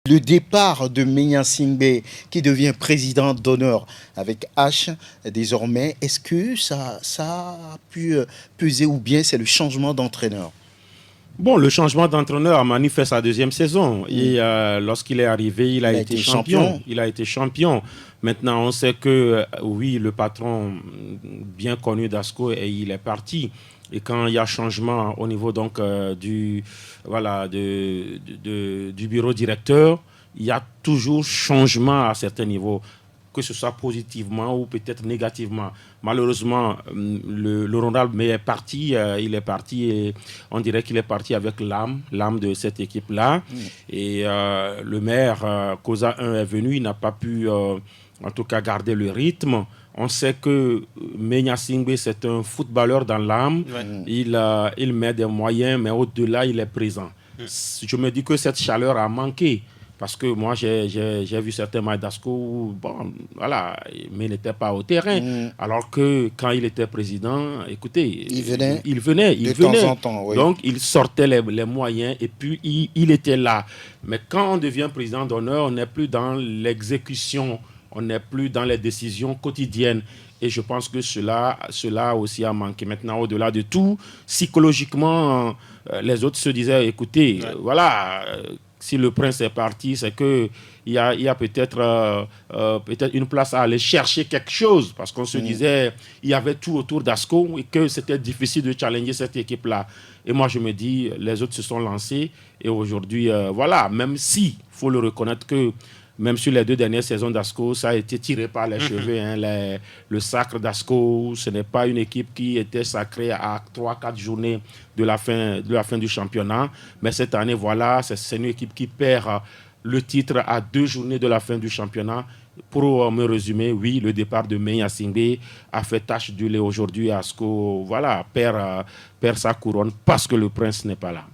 Le départ de Menya Singbe qui devient président d'honneur avec H désormais, est-ce que ça a pu peser ou bien c'est le changement d'entraîneur? Bon, le changement d'entraîneur a manifesté sa deuxième saison. Mm. Et lorsqu'il est arrivé, il a Il a été été champion. champion. Il a été champion. Maintenant, on sait que, oui, le patron bien connu d'Asco, il est parti. Et quand il y a changement au niveau donc voilà, du bureau directeur, il y a toujours changement à certains niveaux, que ce soit positivement ou peut-être négativement. Malheureusement, le Ronald mais est parti, il est parti et on dirait qu'il est parti avec l'âme de cette équipe-là. Mm. Et le maire, Koza 1 est venu, il n'a pas pu en tout cas garder le rythme. On sait que Menya Singbe, c'est un footballeur dans l'âme. Ouais. Il met des moyens, mais au-delà, il est présent. Je me dis que cette chaleur a manqué. Parce que moi, j'ai vu certains matchs d'Asco où, bon, voilà, mais il n'était pas au terrain. Mm. Alors que quand il était président, écoutez, Il venait il venait. de temps en temps, oui. Donc, il sortait les moyens et puis il était là. Mais quand on devient président d'honneur, on n'est plus dans l'exécution, on n'est plus dans les décisions quotidiennes. Et je pense que cela aussi a manqué. Maintenant, au-delà de tout, psychologiquement, les autres se disaient, écoutez, voilà, si le prince est parti, c'est qu'il y a peut-être une place à aller chercher quelque chose. Parce qu'on se disait, il y avait tout autour d'Asco et que c'était difficile de challenger cette équipe-là. Et moi, je me dis, les autres se sont lancés. Et aujourd'hui, voilà, même si, il faut le reconnaître que même sur les 2 dernières saisons d'Asco, ça a été tiré par les cheveux. Hein, le sacre d'Asco, ce n'est pas une équipe qui était sacrée à 3-4 journées de la fin du championnat. Mais cette année, voilà, c'est une équipe qui perd le titre à 2 journées de la fin du championnat. Pour me résumer, oui, le départ de Menya Singbe a fait tache d'huile aujourd'hui. Asco, voilà, perd sa couronne parce que le prince n'est pas là.